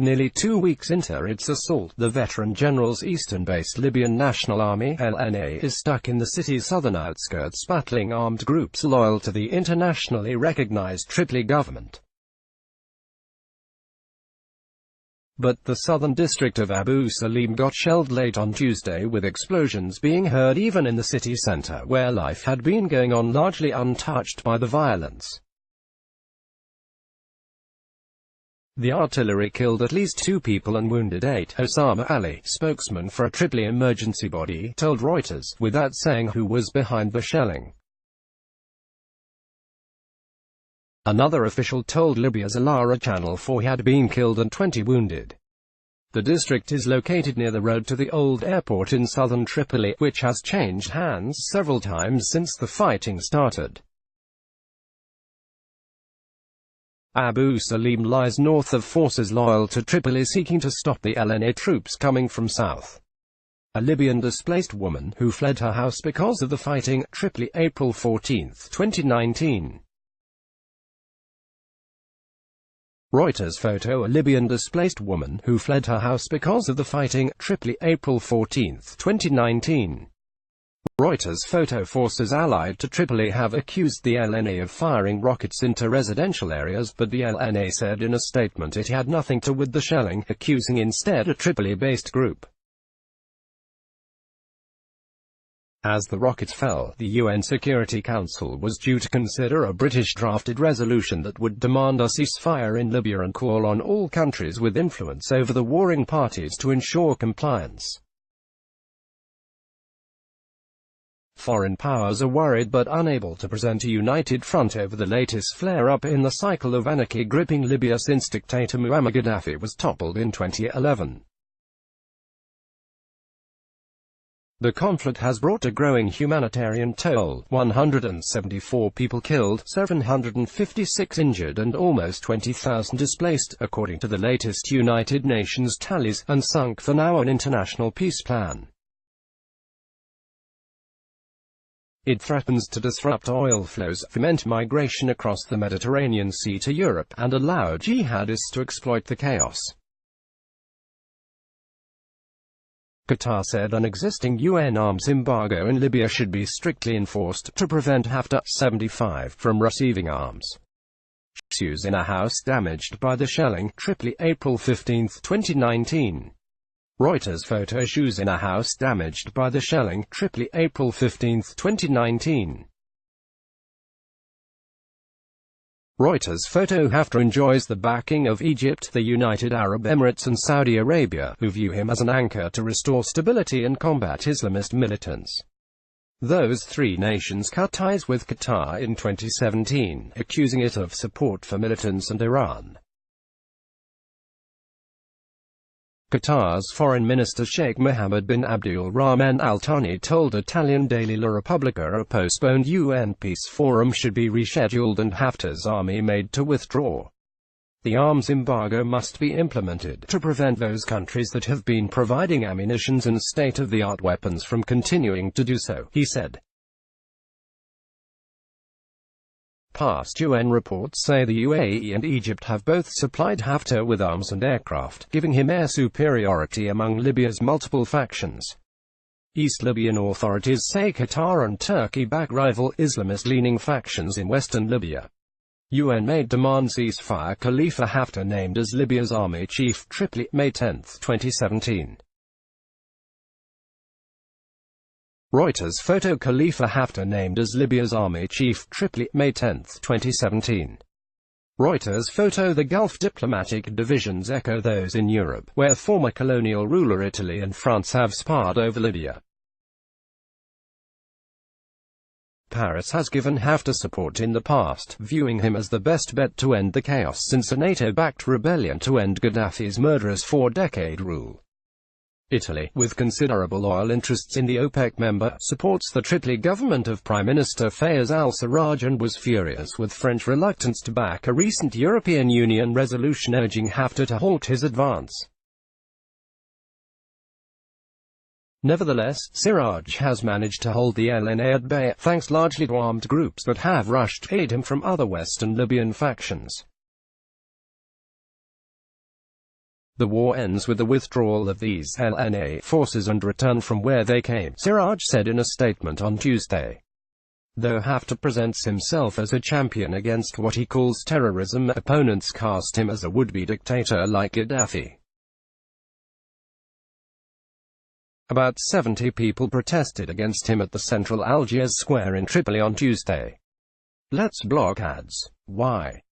Nearly 2 weeks into its assault, the veteran general's eastern-based Libyan National Army (LNA) is stuck in the city's southern outskirts battling armed groups loyal to the internationally recognized Tripoli government. But the southern district of Abu Salim got shelled late on Tuesday, with explosions being heard even in the city center, where life had been going on largely untouched by the violence. The artillery killed at least 2 people and wounded 8, Osama Ali, spokesman for a Tripoli emergency body, told Reuters, without saying who was behind the shelling. Another official told Libya's Alara Channel 4 he had been killed and 20 wounded. The district is located near the road to the old airport in southern Tripoli, which has changed hands several times since the fighting started. Abu Salim lies north of forces loyal to Tripoli seeking to stop the LNA troops coming from south. A Libyan displaced woman, who fled her house because of the fighting, Tripoli, April 14, 2019. Reuters photo. A Libyan displaced woman, who fled her house because of the fighting, Tripoli, April 14, 2019. Reuters photo. Forces allied to Tripoli have accused the LNA of firing rockets into residential areas, but the LNA said in a statement it had nothing to do with the shelling, accusing instead a Tripoli-based group. As the rockets fell, the UN Security Council was due to consider a British-drafted resolution that would demand a ceasefire in Libya and call on all countries with influence over the warring parties to ensure compliance. Foreign powers are worried but unable to present a united front over the latest flare-up in the cycle of anarchy gripping Libya since dictator Muammar Gaddafi was toppled in 2011. The conflict has brought a growing humanitarian toll: 174 people killed, 756 injured and almost 20,000 displaced, according to the latest United Nations tallies, and sunk for now an international peace plan. It threatens to disrupt oil flows, foment migration across the Mediterranean Sea to Europe, and allow jihadists to exploit the chaos. Qatar said an existing UN arms embargo in Libya should be strictly enforced, to prevent Haftar, 75, from receiving arms. Issues in a house damaged by the shelling, Tripoli, April 15, 2019. Reuters photo. Issues in a house damaged by the shelling, Tripoli, April 15, 2019. Reuters photo. Haftar enjoys the backing of Egypt, the United Arab Emirates and Saudi Arabia, who view him as an anchor to restore stability and combat Islamist militants. Those 3 nations cut ties with Qatar in 2017, accusing it of support for militants and Iran. Qatar's Foreign Minister Sheikh Mohammed bin Abdul Rahman Al Thani told Italian daily La Repubblica a postponed UN peace forum should be rescheduled and Haftar's army made to withdraw. The arms embargo must be implemented, to prevent those countries that have been providing ammunition and state-of-the-art weapons from continuing to do so, he said. Past UN reports say the UAE and Egypt have both supplied Haftar with arms and aircraft, giving him air superiority among Libya's multiple factions. East Libyan authorities say Qatar and Turkey back rival Islamist-leaning factions in western Libya. UN-made demand ceasefire. Khalifa Haftar named as Libya's army chief, Tripoli, May 10, 2017. Reuters photo. Khalifa Haftar named as Libya's army chief, Tripoli, May 10, 2017. Reuters photo. The Gulf diplomatic divisions echo those in Europe, where former colonial ruler Italy and France have sparred over Libya. Paris has given Haftar support in the past, viewing him as the best bet to end the chaos since a NATO-backed rebellion to end Gaddafi's murderous 4-decade rule. Italy, with considerable oil interests in the OPEC member, supports the Tripoli government of Prime Minister Fayez al-Sarraj and was furious with French reluctance to back a recent European Union resolution urging Haftar to halt his advance. Nevertheless, Sarraj has managed to hold the LNA at bay, thanks largely to armed groups that have rushed to aid him from other Western Libyan factions. The war ends with the withdrawal of these LNA forces and return from where they came, Siraj said in a statement on Tuesday. Though Haftar presents himself as a champion against what he calls terrorism, opponents cast him as a would-be dictator like Gaddafi. About 70 people protested against him at the central Algiers square in Tripoli on Tuesday. Let's block ads. Why?